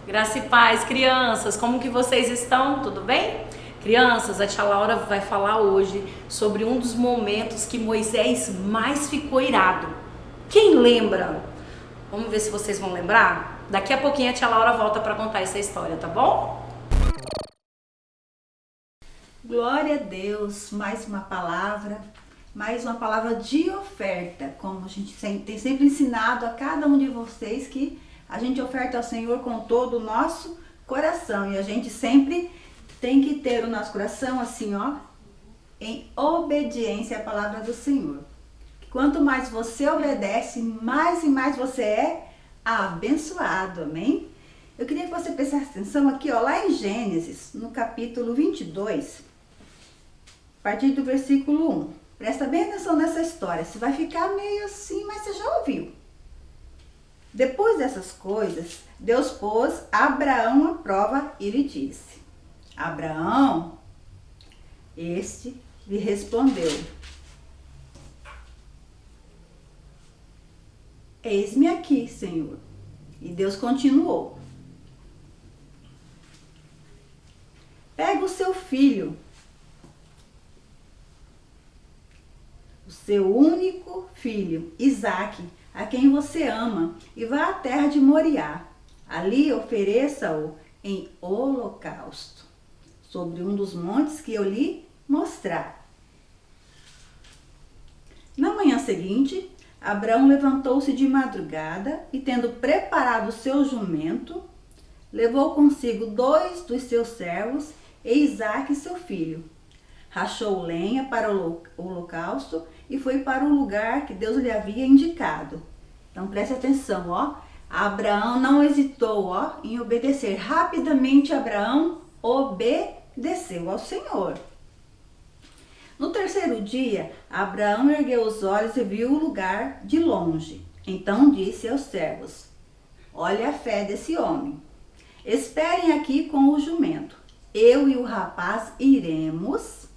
Graça e paz, crianças, como que vocês estão? Tudo bem? Crianças, a tia Laura vai falar hoje sobre um dos momentos que Moisés mais ficou irado. Quem lembra? Vamos ver se vocês vão lembrar? Daqui a pouquinho a tia Laura volta para contar essa história, tá bom? Glória a Deus, mais uma palavra de oferta, como a gente tem sempre ensinado a cada um de vocês que a gente oferta ao Senhor com todo o nosso coração e a gente sempre tem que ter o nosso coração assim, ó, em obediência à palavra do Senhor. Quanto mais você obedece, mais e mais você é abençoado, amém? Eu queria que você prestasse atenção aqui, ó, lá em Gênesis, no capítulo 22, a partir do versículo 1. Presta bem atenção nessa história, você vai ficar meio assim, mas você já ouviu. Depois dessas coisas, Deus pôs Abraão à prova e lhe disse: Abraão, este lhe respondeu: Eis-me aqui, Senhor. E Deus continuou: Pega o seu filho, o seu único filho, Isaque, a quem você ama, e vá à terra de Moriá. Ali ofereça-o em holocausto, sobre um dos montes que eu lhe mostrar. Na manhã seguinte, Abraão levantou-se de madrugada e, tendo preparado o seu jumento, levou consigo 2 dos seus servos e Isaque, seu filho. Rachou lenha para o holocausto e foi para o lugar que Deus lhe havia indicado. Então preste atenção, ó. Abraão não hesitou, ó, em obedecer. Rapidamente Abraão obedeceu ao Senhor. No terceiro dia, Abraão ergueu os olhos e viu o lugar de longe. Então disse aos servos: Olha a fé desse homem. Esperem aqui com o jumento. Eu e o rapaz iremos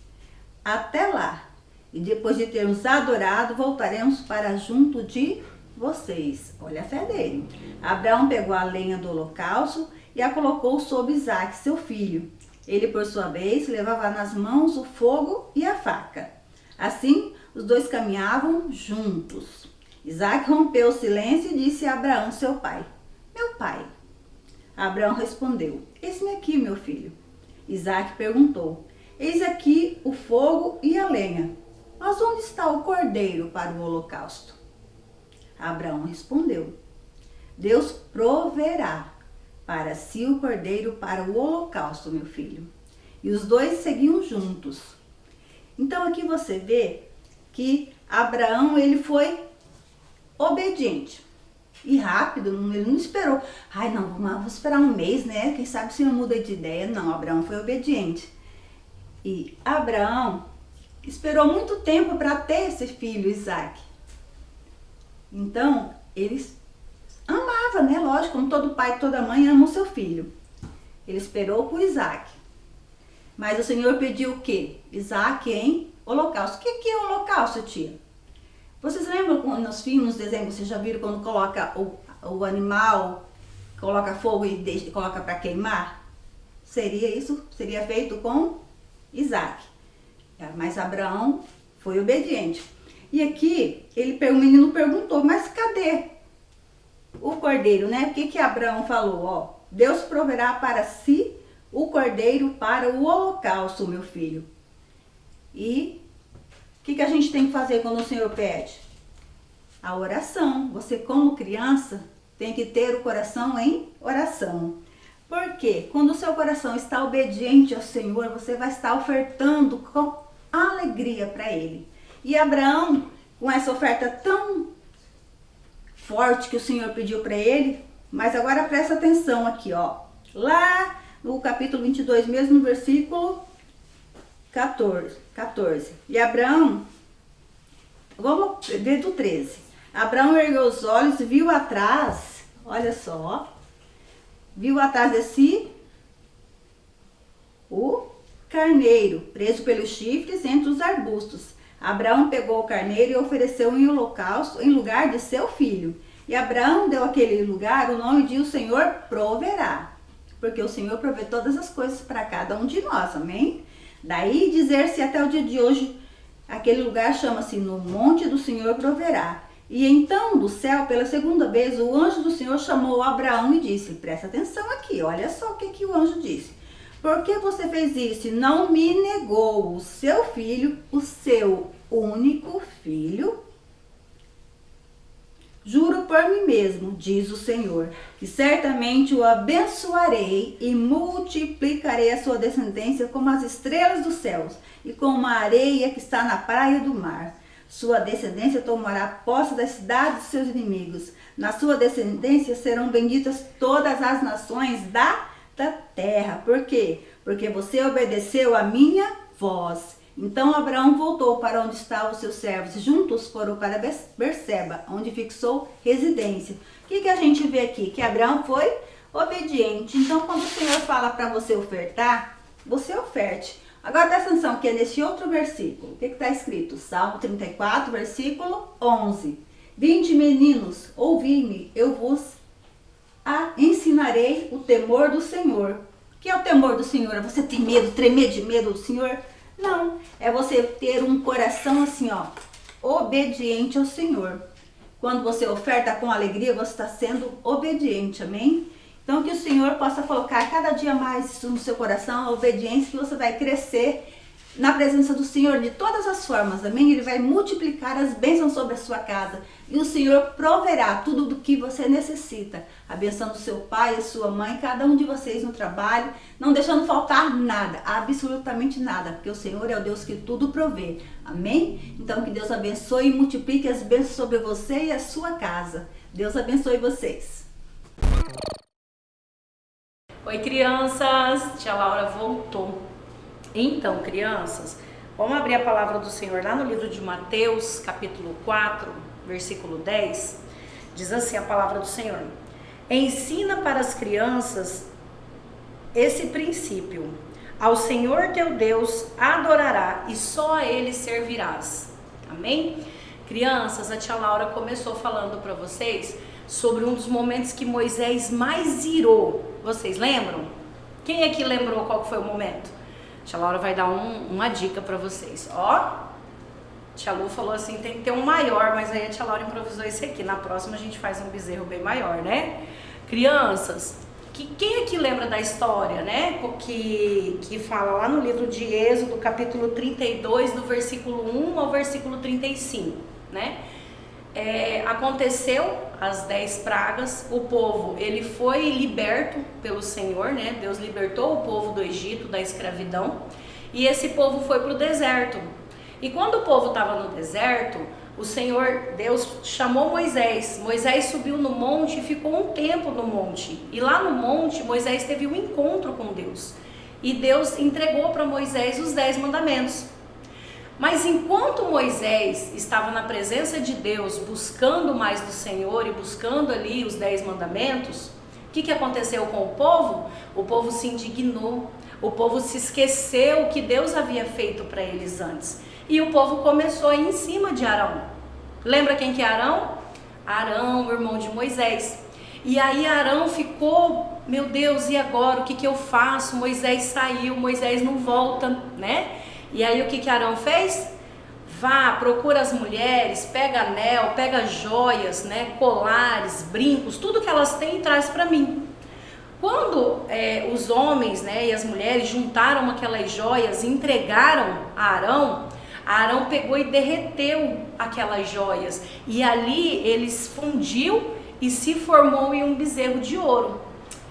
até lá. E depois de termos adorado, voltaremos para junto de vocês. Olha a fé dele. Abraão pegou a lenha do holocausto e a colocou sobre Isaque, seu filho. Ele, por sua vez, levava nas mãos o fogo e a faca. Assim, os dois caminhavam juntos. Isaque rompeu o silêncio e disse a Abraão, seu pai: Meu pai. Abraão respondeu: Eis-me aqui, meu filho. Isaque perguntou: Eis aqui o fogo e a lenha, mas onde está o cordeiro para o holocausto? Abraão respondeu: Deus proverá para si o cordeiro para o holocausto, meu filho. E os dois seguiam juntos. Então aqui você vê que Abraão, ele foi obediente e rápido, ele não esperou. Ai, não, vou esperar um mês, né? Quem sabe se não muda de ideia. Não, Abraão foi obediente. E Abraão esperou muito tempo para ter esse filho, Isaque. Então, eles amava, né? Lógico, como todo pai e toda mãe ama o seu filho. Ele esperou por Isaque. Mas o Senhor pediu o quê? Isaque em holocausto. O que é holocausto, tia? Vocês lembram nos filmes, nos desenhos, vocês já viram quando coloca o animal, coloca fogo e coloca para queimar? Seria isso? Seria feito com Isaque. Mas Abraão foi obediente. E aqui, o menino perguntou, mas cadê o cordeiro, né? O que Abraão falou? Ó, Deus proverá para si o cordeiro para o holocausto, meu filho. E o que a gente tem que fazer quando o Senhor pede? A oração. Você, como criança, tem que ter o coração em oração. Porque quando o seu coração está obediente ao Senhor, você vai estar ofertando com alegria para Ele. E Abraão, com essa oferta tão forte que o Senhor pediu para ele, mas agora presta atenção aqui, ó. Lá no capítulo 22 mesmo, no versículo 14. E Abraão, vamos ver do 13. Abraão ergueu os olhos e viu atrás, olha só, ó, viu atrás de si o carneiro, preso pelos chifres entre os arbustos. Abraão pegou o carneiro e ofereceu em holocausto em lugar de seu filho. E Abraão deu àquele lugar o nome de o Senhor proverá. porque o Senhor provê todas as coisas para cada um de nós, amém? Daí dizer-se até o dia de hoje, aquele lugar chama-se no monte do Senhor proverá. E então do céu, pela segunda vez, o anjo do Senhor chamou Abraão e disse, presta atenção aqui, olha só o que o anjo disse. Por que você fez isso e não me negou o seu filho, o seu único filho? Juro por mim mesmo, diz o Senhor, que certamente o abençoarei e multiplicarei a sua descendência como as estrelas dos céus e como a areia que está na praia do mar. Sua descendência tomará posse das cidades dos seus inimigos. Na sua descendência serão benditas todas as nações da terra. Por quê? Porque você obedeceu a minha voz. Então Abraão voltou para onde estavam os seus servos. Juntos foram para Berseba, onde fixou residência. O que a gente vê aqui? Que Abraão foi obediente. Então quando o Senhor fala para você ofertar, você oferte. Agora presta atenção que é nesse outro versículo. O que está escrito? Salmo 34, versículo 11. Vinde, meninos, ouvi-me, eu vos ensinarei o temor do Senhor. O que é o temor do Senhor? É você ter medo, tremer de medo do Senhor? Não, é você ter um coração assim, ó, obediente ao Senhor. Quando você oferta com alegria, você está sendo obediente, amém? Então que o Senhor possa colocar cada dia mais isso no seu coração, a obediência, que você vai crescer na presença do Senhor de todas as formas, amém? Ele vai multiplicar as bênçãos sobre a sua casa e o Senhor proverá tudo do que você necessita, abençoando seu pai, a sua mãe, cada um de vocês no trabalho, não deixando faltar nada, absolutamente nada, porque o Senhor é o Deus que tudo provê, amém? Então que Deus abençoe e multiplique as bênçãos sobre você e a sua casa. Deus abençoe vocês. Oi, crianças, tia Laura voltou. Então, crianças, vamos abrir a palavra do Senhor lá no livro de Mateus, capítulo 4, versículo 10. Diz assim a palavra do Senhor: ensina para as crianças esse princípio: ao Senhor teu Deus adorará e só a Ele servirás. Amém? Crianças, a tia Laura começou falando para vocês sobre um dos momentos que Moisés mais irou. Vocês lembram? Quem aqui lembrou qual foi o momento? Tia Laura vai dar uma dica para vocês. Ó, tia Lu falou assim, tem que ter um maior, mas aí a tia Laura improvisou esse aqui. Na próxima a gente faz um bezerro bem maior, né? Crianças, quem aqui lembra da história, né? Que fala lá no livro de Êxodo, capítulo 32, do versículo 1 ao versículo 35, né? Aconteceu as 10 pragas, o povo ele foi liberto pelo Senhor, né? Deus libertou o povo do Egito, da escravidão, e esse povo foi para o deserto. E quando o povo estava no deserto, o Senhor, Deus chamou Moisés. Moisés subiu no monte e ficou um tempo no monte. E lá no monte, Moisés teve um encontro com Deus. E Deus entregou para Moisés os 10 mandamentos. Mas enquanto Moisés estava na presença de Deus, buscando mais do Senhor e buscando ali os 10 mandamentos, o que aconteceu com o povo? O povo se indignou, o povo se esqueceu o que Deus havia feito para eles antes. E o povo começou a ir em cima de Arão. Lembra quem que é Arão? Arão, o irmão de Moisés. E aí Arão ficou, meu Deus, e agora? O que eu faço? Moisés saiu, Moisés não volta, né? E aí o que Arão fez? Vá, procura as mulheres, pega anel, pega joias, né, colares, brincos, tudo que elas têm e traz para mim. Quando os homens, né, e as mulheres juntaram aquelas joias e entregaram a Arão pegou e derreteu aquelas joias. E ali eles fundiu e se formou em um bezerro de ouro.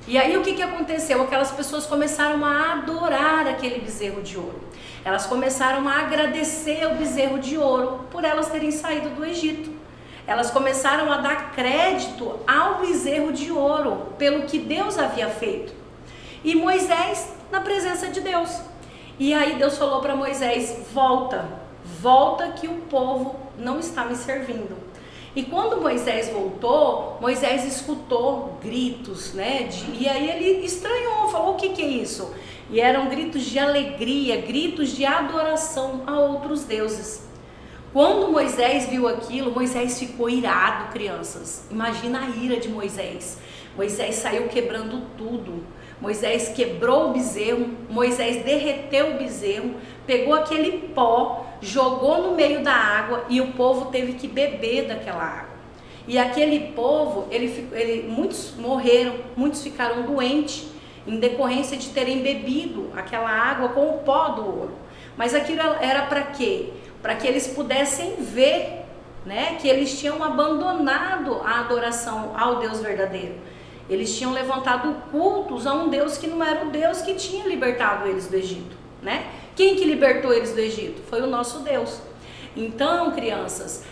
E aí o que aconteceu? Aquelas pessoas começaram a adorar aquele bezerro de ouro. Elas começaram a agradecer o bezerro de ouro por elas terem saído do Egito. Elas começaram a dar crédito ao bezerro de ouro pelo que Deus havia feito. E Moisés na presença de Deus. E aí Deus falou para Moisés: volta que o povo não está me servindo. E quando Moisés voltou, Moisés escutou gritos, né? E aí ele estranhou, falou: o que é isso? E eram gritos de alegria, gritos de adoração a outros deuses. Quando Moisés viu aquilo, Moisés ficou irado, crianças. Imagina a ira de Moisés. Moisés saiu quebrando tudo. Moisés quebrou o bezerro, Moisés derreteu o bezerro, pegou aquele pó, jogou no meio da água e o povo teve que beber daquela água. E aquele povo, muitos morreram, muitos ficaram doentes em decorrência de terem bebido aquela água com o pó do ouro. Mas aquilo era para quê? Para que eles pudessem ver, né, que eles tinham abandonado a adoração ao Deus verdadeiro. Eles tinham levantado cultos a um Deus que não era o Deus que tinha libertado eles do Egito, né? Quem que libertou eles do Egito? Foi o nosso Deus. Então, crianças,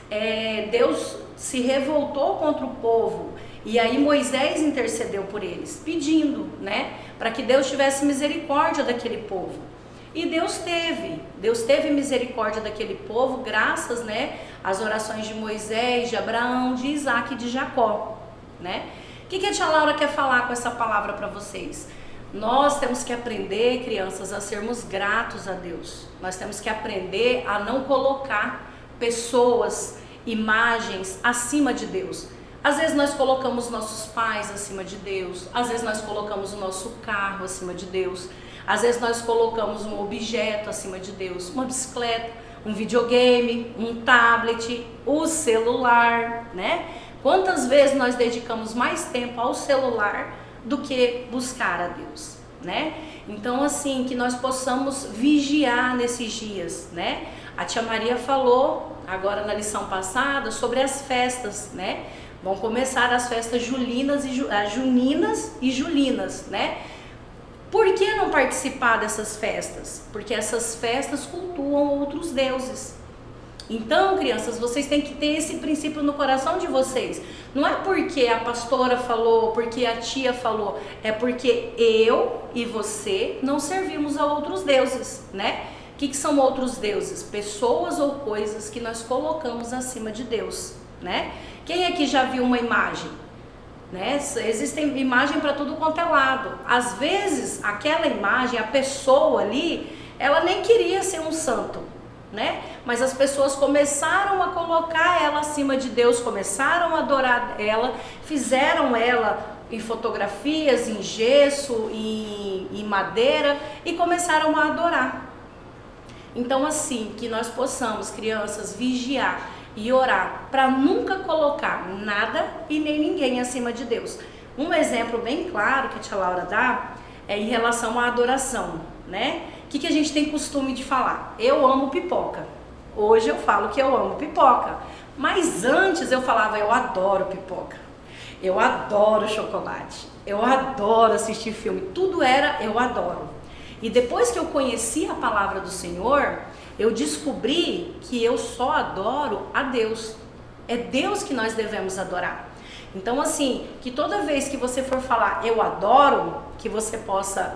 Deus se revoltou contra o povo e aí Moisés intercedeu por eles, pedindo, né, para que Deus tivesse misericórdia daquele povo. E Deus teve misericórdia daquele povo graças, né, às orações de Moisés, de Abraão, de Isaac e de Jacó, né? O que a tia Laura quer falar com essa palavra para vocês? Nós temos que aprender, crianças, a sermos gratos a Deus. Nós temos que aprender a não colocar pessoas, imagens acima de Deus. Às vezes nós colocamos nossos pais acima de Deus, às vezes nós colocamos o nosso carro acima de Deus, às vezes nós colocamos um objeto acima de Deus, uma bicicleta, um videogame, um tablet, o celular, né? Quantas vezes nós dedicamos mais tempo ao celular do que buscar a Deus, né? Então, assim, que nós possamos vigiar nesses dias, né? A tia Maria falou agora na lição passada sobre as festas, né? Vão começar as festas juninas e julinas, né? Por que não participar dessas festas? Porque essas festas cultuam outros deuses. Então, crianças, vocês têm que ter esse princípio no coração de vocês. Não é porque a pastora falou, porque a tia falou, é porque eu e você não servimos a outros deuses, né? O que são outros deuses? Pessoas ou coisas que nós colocamos acima de Deus, né? Quem aqui já viu uma imagem? Né? Existem imagem para tudo quanto é lado. Às vezes, aquela imagem, a pessoa ali, ela nem queria ser um santo, né? Mas as pessoas começaram a colocar ela acima de Deus, começaram a adorar ela, fizeram ela em fotografias, em gesso, em madeira e começaram a adorar. Então, assim, que nós possamos, crianças, vigiar e orar para nunca colocar nada e nem ninguém acima de Deus. Um exemplo bem claro que a tia Laura dá é em relação à adoração, né? O que a gente tem costume de falar? Eu amo pipoca. Hoje eu falo que eu amo pipoca, mas antes eu falava eu adoro pipoca, eu adoro chocolate, eu adoro assistir filme, tudo era eu adoro. E depois que eu conheci a palavra do Senhor, eu descobri que eu só adoro a Deus. É Deus que nós devemos adorar. Então, assim, que toda vez que você for falar eu adoro, que você possa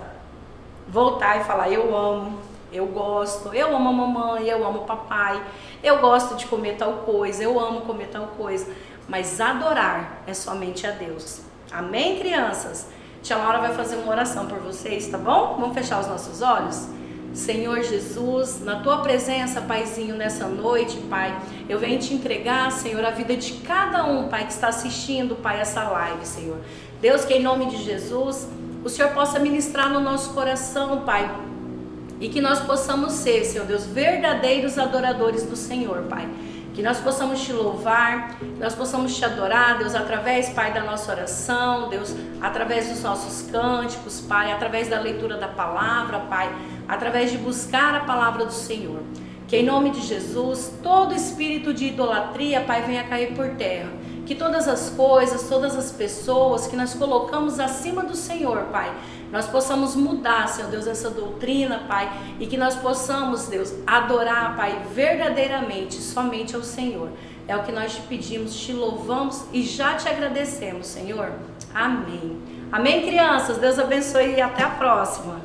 voltar e falar eu amo, eu gosto, eu amo a mamãe, eu amo o papai, eu gosto de comer tal coisa, eu amo comer tal coisa. Mas adorar é somente a Deus. Amém, crianças? Tia Laura vai fazer uma oração por vocês, tá bom? Vamos fechar os nossos olhos? Senhor Jesus, na Tua presença, Paizinho, nessa noite, Pai, eu venho te entregar, Senhor, a vida de cada um, Pai, que está assistindo, Pai, essa live, Senhor. Deus, que em nome de Jesus, o Senhor possa ministrar no nosso coração, Pai, e que nós possamos ser, Senhor Deus, verdadeiros adoradores do Senhor, Pai. Que nós possamos te louvar, que nós possamos te adorar, Deus, através, Pai, da nossa oração, Deus, através dos nossos cânticos, Pai, através da leitura da palavra, Pai, através de buscar a palavra do Senhor. Que em nome de Jesus, todo espírito de idolatria, Pai, venha cair por terra. Que todas as coisas, todas as pessoas que nós colocamos acima do Senhor, Pai, nós possamos mudar, Senhor Deus, essa doutrina, Pai, e que nós possamos, Deus, adorar, Pai, verdadeiramente, somente ao Senhor. É o que nós te pedimos, te louvamos e já te agradecemos, Senhor. Amém. Amém, crianças? Deus abençoe e até a próxima.